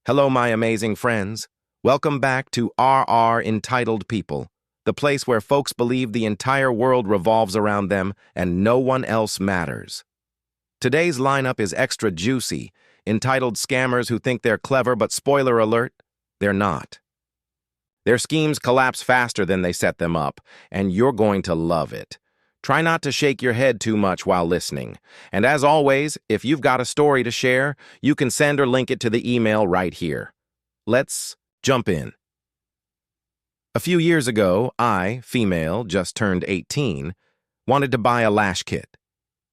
Hello, my amazing friends. Welcome back to RR Entitled People, the place where folks believe the entire world revolves around them and no one else matters. Today's lineup is extra juicy, entitled scammers who think they're clever, but spoiler alert, they're not. Their schemes collapse faster than they set them up, and you're going to love it. Try not to shake your head too much while listening. And as always, if you've got a story to share, you can send or link it to the email right here. Let's jump in. A few years ago, I, female, just turned 18, wanted to buy a lash kit.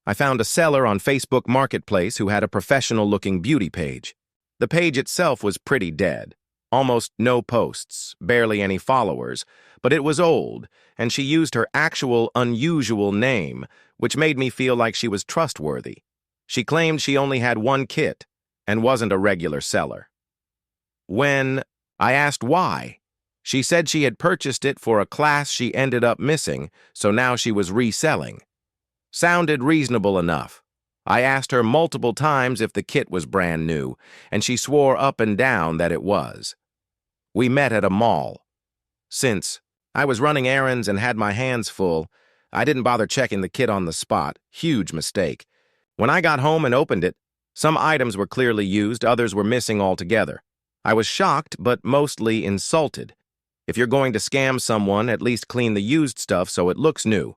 I found a seller on Facebook Marketplace who had a professional-looking beauty page. The page itself was pretty dead. Almost no posts, barely any followers, but it was old, and she used her actual unusual name, which made me feel like she was trustworthy. She claimed she only had one kit and wasn't a regular seller. When I asked why, she said she had purchased it for a class she ended up missing, so now she was reselling. Sounded reasonable enough. I asked her multiple times if the kit was brand new, and she swore up and down that it was. We met at a mall. Since I was running errands and had my hands full, I didn't bother checking the kit on the spot. Huge mistake. When I got home and opened it, some items were clearly used, others were missing altogether. I was shocked, but mostly insulted. If you're going to scam someone, at least clean the used stuff so it looks new.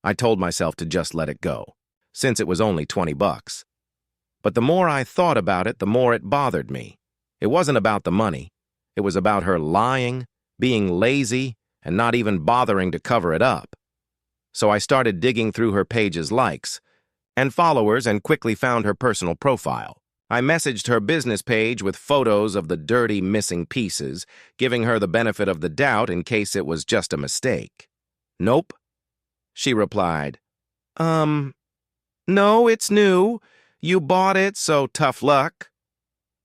I told myself to just let it go, since it was only $20. But the more I thought about it, the more it bothered me. It wasn't about the money. It was about her lying, being lazy, and not even bothering to cover it up. So I started digging through her page's likes and followers and quickly found her personal profile. I messaged her business page with photos of the dirty, missing pieces, giving her the benefit of the doubt in case it was just a mistake. Nope. She replied, No, it's new. You bought it, so tough luck.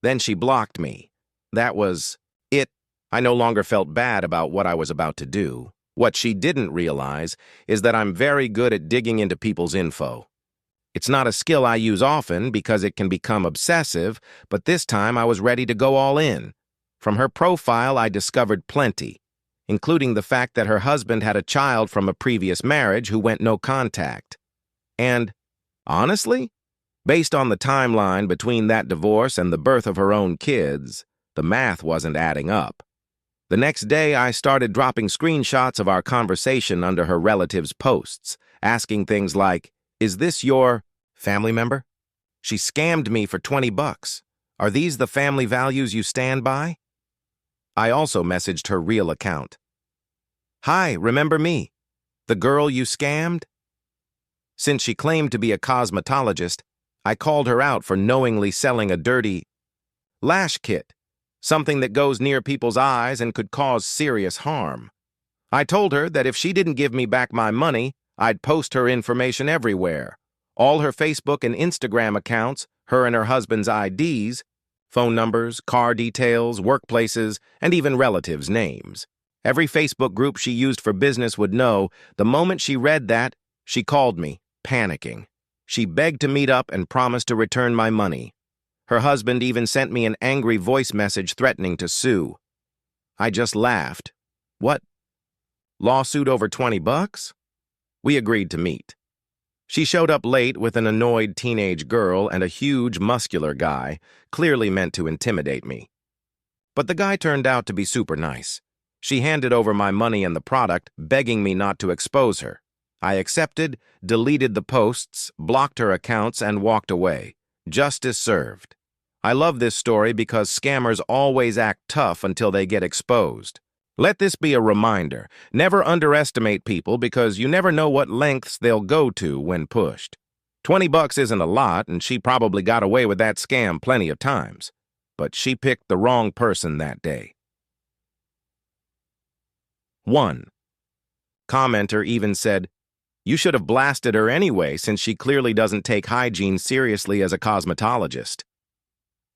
Then she blocked me. That was it. I no longer felt bad about what I was about to do. What she didn't realize is that I'm very good at digging into people's info. It's not a skill I use often because it can become obsessive, but this time I was ready to go all in. From her profile, I discovered plenty, including the fact that her husband had a child from a previous marriage who went no contact. And, honestly, based on the timeline between that divorce and the birth of her own kids, the math wasn't adding up. The next day, I started dropping screenshots of our conversation under her relatives' posts, asking things like, "Is this your family member? She scammed me for $20. Are these the family values you stand by?" I also messaged her real account. "Hi, remember me? The girl you scammed?" Since she claimed to be a cosmetologist, I called her out for knowingly selling a dirty lash kit, something that goes near people's eyes and could cause serious harm. I told her that if she didn't give me back my money, I'd post her information everywhere. All her Facebook and Instagram accounts, her and her husband's IDs, phone numbers, car details, workplaces, and even relatives' names. Every Facebook group she used for business would know. The moment she read that, she called me, panicking. She begged to meet up and promised to return my money. Her husband even sent me an angry voice message threatening to sue. I just laughed. What? Lawsuit over $20? We agreed to meet. She showed up late with an annoyed teenage girl and a huge, muscular guy, clearly meant to intimidate me. But the guy turned out to be super nice. She handed over my money and the product, begging me not to expose her. I accepted, deleted the posts, blocked her accounts, and walked away. Justice served. I love this story because scammers always act tough until they get exposed. Let this be a reminder. Never underestimate people because you never know what lengths they'll go to when pushed. $20 isn't a lot, and she probably got away with that scam plenty of times. But she picked the wrong person that day. 1. Commenter even said, "You should have blasted her anyway since she clearly doesn't take hygiene seriously as a cosmetologist."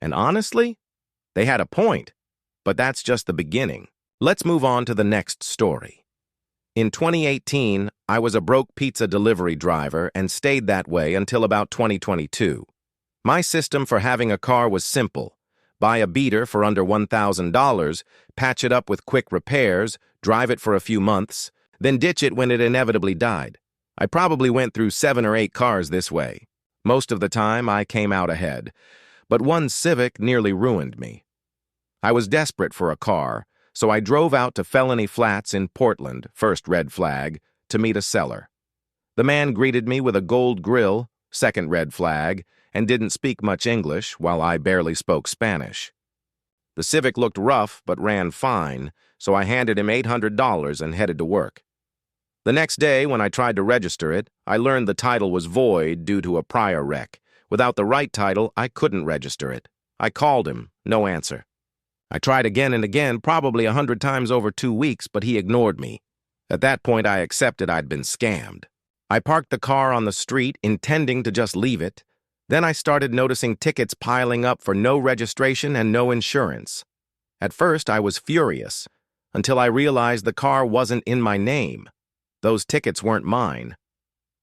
And honestly, they had a point, but that's just the beginning. Let's move on to the next story. In 2018, I was a broke pizza delivery driver and stayed that way until about 2022. My system for having a car was simple: buy a beater for under $1,000, patch it up with quick repairs, drive it for a few months, then ditch it when it inevitably died. I probably went through 7 or 8 cars this way. Most of the time, I came out ahead, but one Civic nearly ruined me. I was desperate for a car, so I drove out to Felony Flats in Portland, first red flag, to meet a seller. The man greeted me with a gold grill, second red flag, and didn't speak much English while I barely spoke Spanish. The Civic looked rough but ran fine, so I handed him $800 and headed to work. The next day, when I tried to register it, I learned the title was void due to a prior wreck. Without the right title, I couldn't register it. I called him, no answer. I tried again and again, probably 100 times over 2 weeks, but he ignored me. At that point, I accepted I'd been scammed. I parked the car on the street, intending to just leave it. Then I started noticing tickets piling up for no registration and no insurance. At first, I was furious, until I realized the car wasn't in my name. Those tickets weren't mine.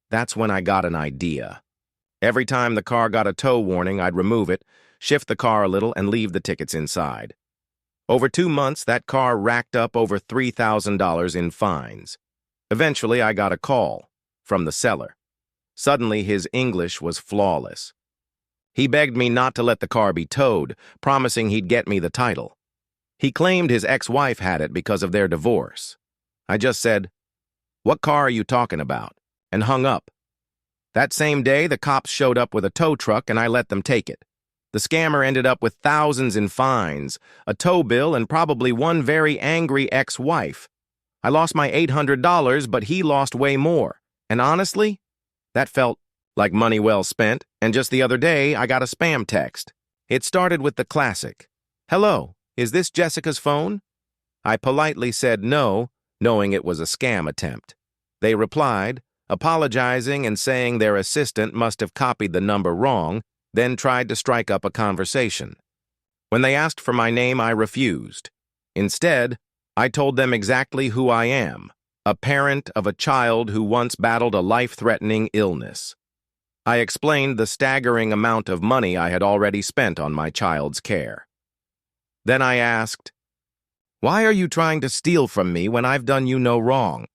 That's when I got an idea. Every time the car got a tow warning, I'd remove it, shift the car a little, and leave the tickets inside. Over 2 months, that car racked up over $3,000 in fines. Eventually, I got a call from the seller. Suddenly, his English was flawless. He begged me not to let the car be towed, promising he'd get me the title. He claimed his ex-wife had it because of their divorce. I just said, "What car are you talking about?" and hung up. That same day, the cops showed up with a tow truck and I let them take it. The scammer ended up with thousands in fines, a tow bill, and probably one very angry ex-wife. I lost my $800, but he lost way more. And honestly, that felt like money well spent, and just the other day, I got a spam text. It started with the classic, "Hello, is this Jessica's phone?" I politely said no, knowing it was a scam attempt. They replied, apologizing and saying their assistant must have copied the number wrong, then tried to strike up a conversation. When they asked for my name, I refused. Instead, I told them exactly who I am, a parent of a child who once battled a life-threatening illness. I explained the staggering amount of money I had already spent on my child's care. Then I asked, "Why are you trying to steal from me when I've done you no wrong?"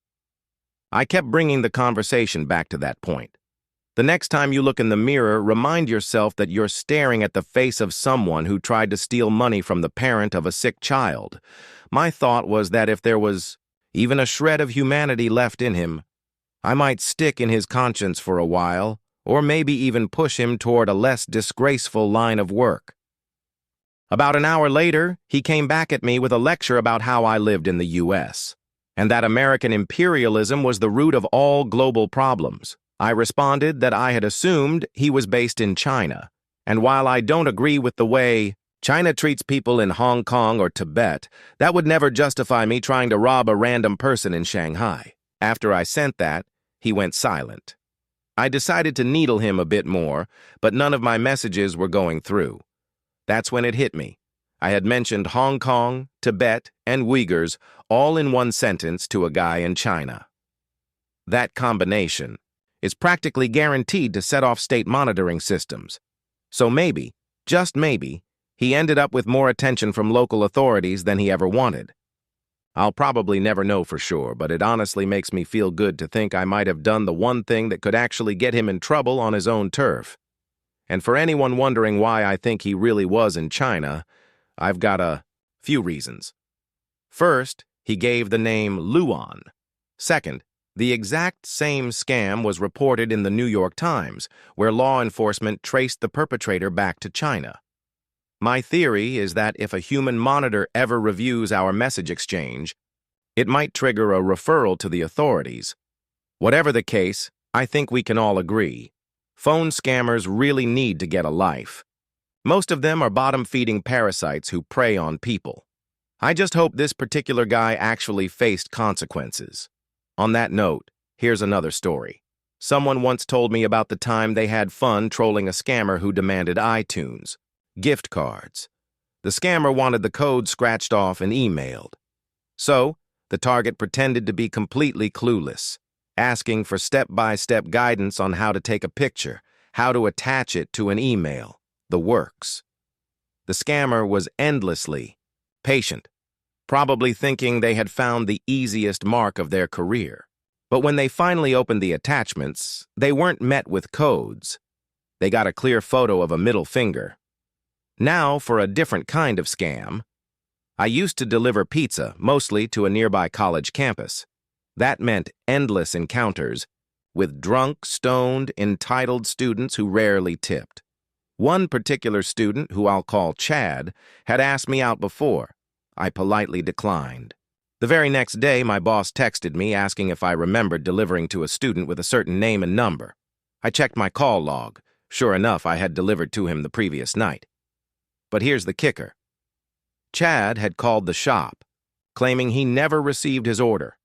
I kept bringing the conversation back to that point. The next time you look in the mirror, remind yourself that you're staring at the face of someone who tried to steal money from the parent of a sick child. My thought was that if there was even a shred of humanity left in him, I might stick in his conscience for a while, or maybe even push him toward a less disgraceful line of work. About an hour later, he came back at me with a lecture about how I lived in the U.S., and that American imperialism was the root of all global problems. I responded that I had assumed he was based in China, and while I don't agree with the way China treats people in Hong Kong or Tibet, that would never justify me trying to rob a random person in Shanghai. After I sent that, he went silent. I decided to needle him a bit more, but none of my messages were going through. That's when it hit me. I had mentioned Hong Kong, Tibet, and Uyghurs all in one sentence to a guy in China. That combination is practically guaranteed to set off state monitoring systems. So maybe, just maybe, he ended up with more attention from local authorities than he ever wanted. I'll probably never know for sure, but it honestly makes me feel good to think I might have done the one thing that could actually get him in trouble on his own turf. And for anyone wondering why I think he really was in China, I've got a few reasons. First, he gave the name Luan. Second, the exact same scam was reported in the New York Times, where law enforcement traced the perpetrator back to China. My theory is that if a human monitor ever reviews our message exchange, it might trigger a referral to the authorities. Whatever the case, I think we can all agree. Phone scammers really need to get a life. Most of them are bottom-feeding parasites who prey on people. I just hope this particular guy actually faced consequences. On that note, here's another story. Someone once told me about the time they had fun trolling a scammer who demanded iTunes, gift cards. The scammer wanted the code scratched off and emailed. So, the target pretended to be completely clueless, asking for step-by-step guidance on how to take a picture, how to attach it to an email, the works. The The scammer was endlessly patient, probably thinking they had found the easiest mark of their career. But when they finally opened the attachments, they weren't met with codes. They got a clear photo of a middle finger. Now for a different kind of scam. I used to deliver pizza, mostly to a nearby college campus. That meant endless encounters with drunk, stoned, entitled students who rarely tipped. One particular student, who I'll call Chad, had asked me out before. I politely declined. The very next day, my boss texted me asking if I remembered delivering to a student with a certain name and number. I checked my call log. Sure enough, I had delivered to him the previous night. But here's the kicker. Chad had called the shop, claiming he never received his order.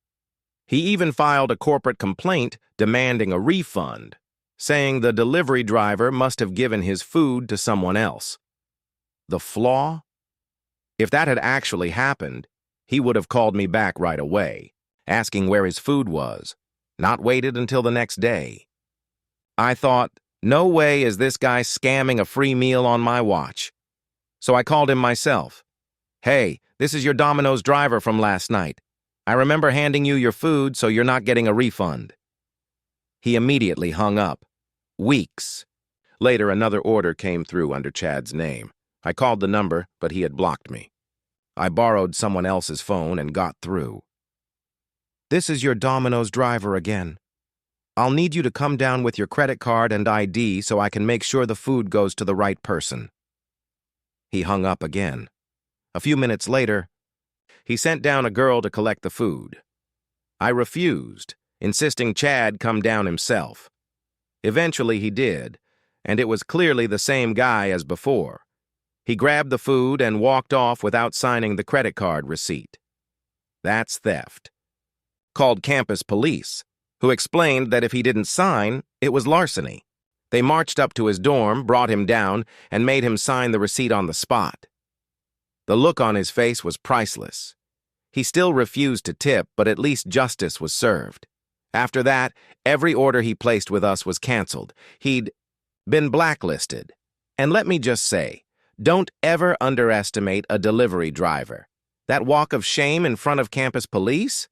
He even filed a corporate complaint demanding a refund, saying the delivery driver must have given his food to someone else. The flaw? If that had actually happened, he would have called me back right away, asking where his food was, not waited until the next day. I thought, no way is this guy scamming a free meal on my watch. So I called him myself. Hey, this is your Domino's driver from last night. I remember handing you your food, so you're not getting a refund. He immediately hung up. Weeks. Later, another order came through under Chad's name. I called the number, but he had blocked me. I borrowed someone else's phone and got through. This is your Domino's driver again. I'll need you to come down with your credit card and ID so I can make sure the food goes to the right person. He hung up again. A few minutes later, he sent down a girl to collect the food. I refused, insisting Chad come down himself. Eventually he did, and it was clearly the same guy as before. He grabbed the food and walked off without signing the credit card receipt. That's theft. Called campus police, who explained that if he didn't sign, it was larceny. They marched up to his dorm, brought him down, and made him sign the receipt on the spot. The look on his face was priceless. He still refused to tip, but at least justice was served. After that, every order he placed with us was canceled. He'd been blacklisted. And let me just say, don't ever underestimate a delivery driver. That walk of shame in front of campus police?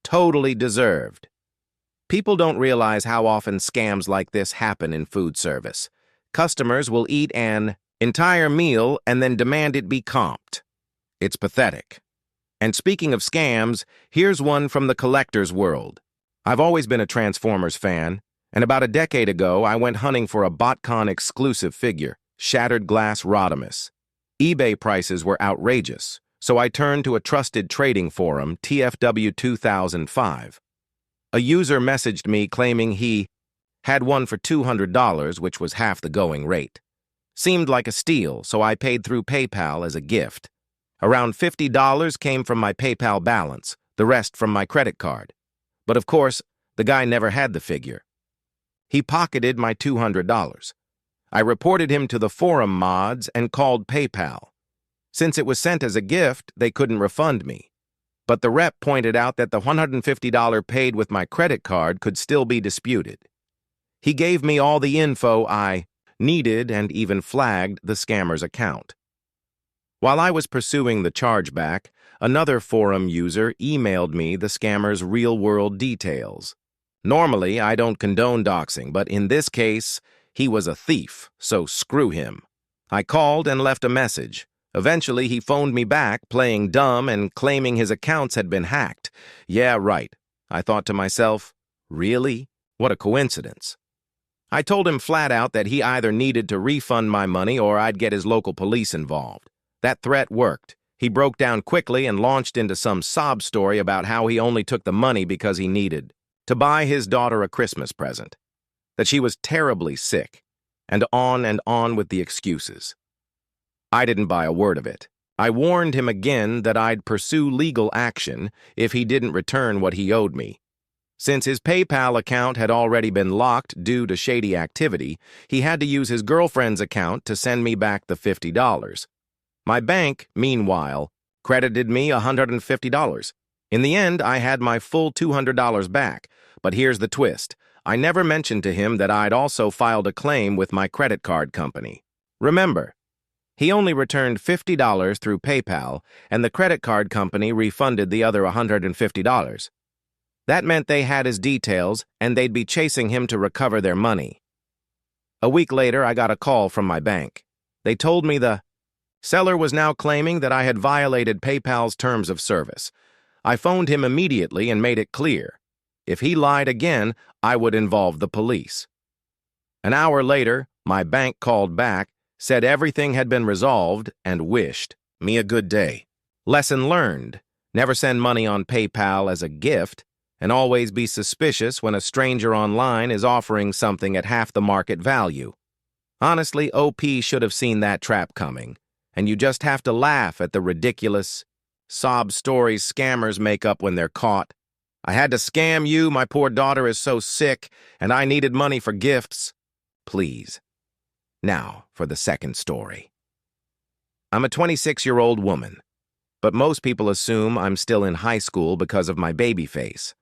Totally deserved. People don't realize how often scams like this happen in food service. Customers will eat an entire meal and then demand it be comped. It's pathetic. And speaking of scams, here's one from the collector's world. I've always been a Transformers fan, and about a decade ago, I went hunting for a BotCon exclusive figure, Shattered Glass Rodimus. eBay prices were outrageous, so I turned to a trusted trading forum, TFW 2005. A user messaged me claiming he had one for $200, which was half the going rate. Seemed like a steal, so I paid through PayPal as a gift. Around $50 came from my PayPal balance, the rest from my credit card. But of course, the guy never had the figure. He pocketed my $200. I reported him to the forum mods and called PayPal. Since it was sent as a gift, they couldn't refund me. But the rep pointed out that the $150 paid with my credit card could still be disputed. He gave me all the info I needed and even flagged the scammer's account. While I was pursuing the chargeback, another forum user emailed me the scammer's real-world details. Normally, I don't condone doxing, but in this case, he was a thief, so screw him. I called and left a message. Eventually, he phoned me back, playing dumb and claiming his accounts had been hacked. Yeah, right. I thought to myself, really? What a coincidence. I told him flat out that he either needed to refund my money or I'd get his local police involved. That threat worked. He broke down quickly and launched into some sob story about how he only took the money because he needed to buy his daughter a Christmas present, that she was terribly sick, and on with the excuses. I didn't buy a word of it. I warned him again that I'd pursue legal action if he didn't return what he owed me. Since his PayPal account had already been locked due to shady activity, he had to use his girlfriend's account to send me back the $50. My bank, meanwhile, credited me $150. In the end, I had my full $200 back, but here's the twist. I never mentioned to him that I'd also filed a claim with my credit card company. Remember, He only returned $50 through PayPal, and the credit card company refunded the other $150. That meant they had his details, and they'd be chasing him to recover their money. A week later, I got a call from my bank. They told me the seller was now claiming that I had violated PayPal's terms of service. I phoned him immediately and made it clear. If he lied again, I would involve the police. An hour later, my bank called back, said everything had been resolved, and wished me a good day. Lesson learned: never send money on PayPal as a gift, and always be suspicious when a stranger online is offering something at half the market value. Honestly, OP should have seen that trap coming, and you just have to laugh at the ridiculous sob stories scammers make up when they're caught. I had to scam you, my poor daughter is so sick, and I needed money for gifts. Please. Now, for the second story. I'm a 26-year-old woman, but most people assume I'm still in high school because of my baby face.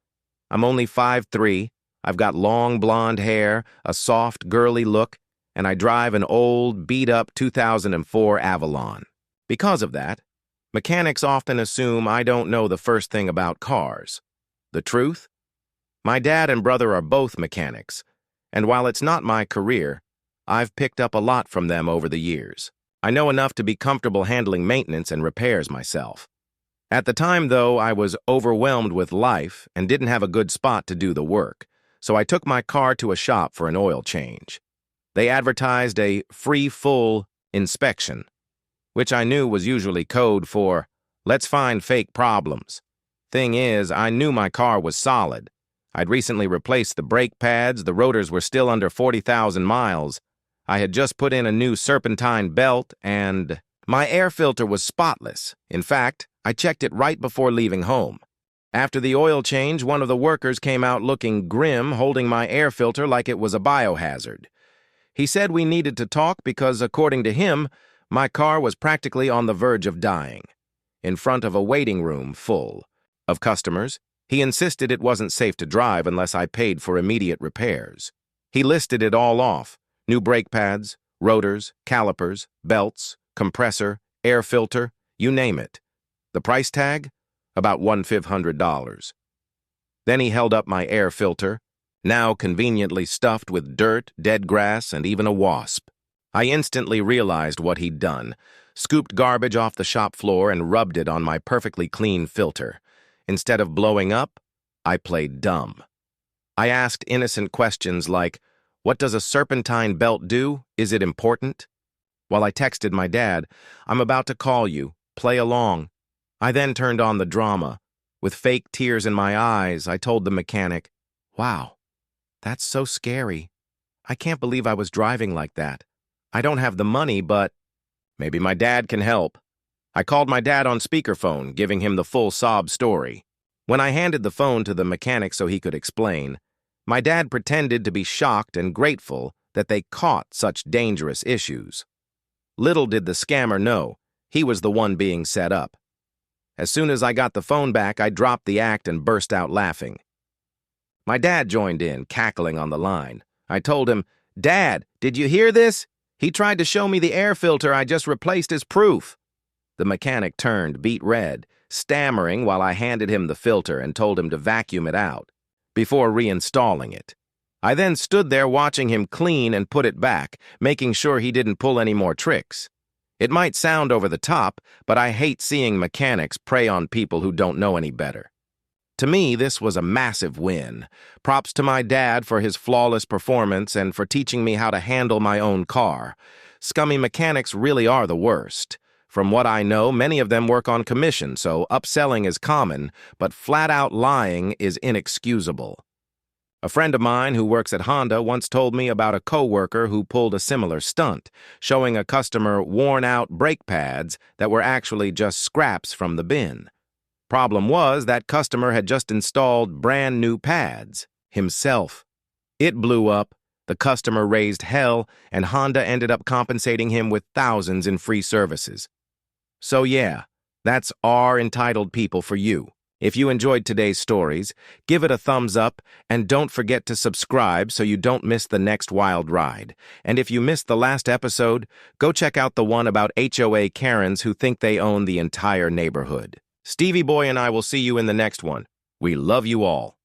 I'm only 5'3", I've got long blonde hair, a soft, girly look, and I drive an old, beat-up 2004 Avalon. Because of that, mechanics often assume I don't know the first thing about cars. The truth? My dad and brother are both mechanics, and while it's not my career, I've picked up a lot from them over the years. I know enough to be comfortable handling maintenance and repairs myself. At the time, though, I was overwhelmed with life and didn't have a good spot to do the work, so I took my car to a shop for an oil change. They advertised a free full inspection, which I knew was usually code for, let's find fake problems. Thing is, I knew my car was solid. I'd recently replaced the brake pads, the rotors were still under 40,000 miles. I had just put in a new serpentine belt, and my air filter was spotless. In fact, I checked it right before leaving home. After the oil change, one of the workers came out looking grim, holding my air filter like it was a biohazard. He said we needed to talk because, according to him, my car was practically on the verge of dying. In front of a waiting room full of customers, he insisted it wasn't safe to drive unless I paid for immediate repairs. He listed it all off: new brake pads, rotors, calipers, belts, compressor, air filter, you name it. The price tag? About $1,500. Then he held up my air filter, now conveniently stuffed with dirt, dead grass, and even a wasp. I instantly realized what he'd done, scooped garbage off the shop floor and rubbed it on my perfectly clean filter. Instead of blowing up, I played dumb. I asked innocent questions like, what does a serpentine belt do? Is it important? While I texted my dad, I'm about to call you, play along. I then turned on the drama. With fake tears in my eyes, I told the mechanic, wow, that's so scary. I can't believe I was driving like that. I don't have the money, but maybe my dad can help. I called my dad on speakerphone, giving him the full sob story. When I handed the phone to the mechanic so he could explain, my dad pretended to be shocked and grateful that they caught such dangerous issues. Little did the scammer know, he was the one being set up. As soon as I got the phone back, I dropped the act and burst out laughing. My dad joined in, cackling on the line. I told him, Dad, did you hear this? He tried to show me the air filter I just replaced as proof. The mechanic turned, beet red, stammering while I handed him the filter and told him to vacuum it out before reinstalling it. I then stood there watching him clean and put it back, making sure he didn't pull any more tricks. It might sound over the top, but I hate seeing mechanics prey on people who don't know any better. To me, this was a massive win. Props to my dad for his flawless performance and for teaching me how to handle my own car. Scummy mechanics really are the worst. From what I know, many of them work on commission, so upselling is common, but flat-out lying is inexcusable. A friend of mine who works at Honda once told me about a coworker who pulled a similar stunt, showing a customer worn-out brake pads that were actually just scraps from the bin. Problem was, that customer had just installed brand new pads, himself. It blew up, the customer raised hell, and Honda ended up compensating him with thousands in free services. So yeah, that's our entitled people for you. If you enjoyed today's stories, give it a thumbs up and don't forget to subscribe so you don't miss the next wild ride. And if you missed the last episode, go check out the one about HOA Karens who think they own the entire neighborhood. Stevie Boy and I will see you in the next one. We love you all.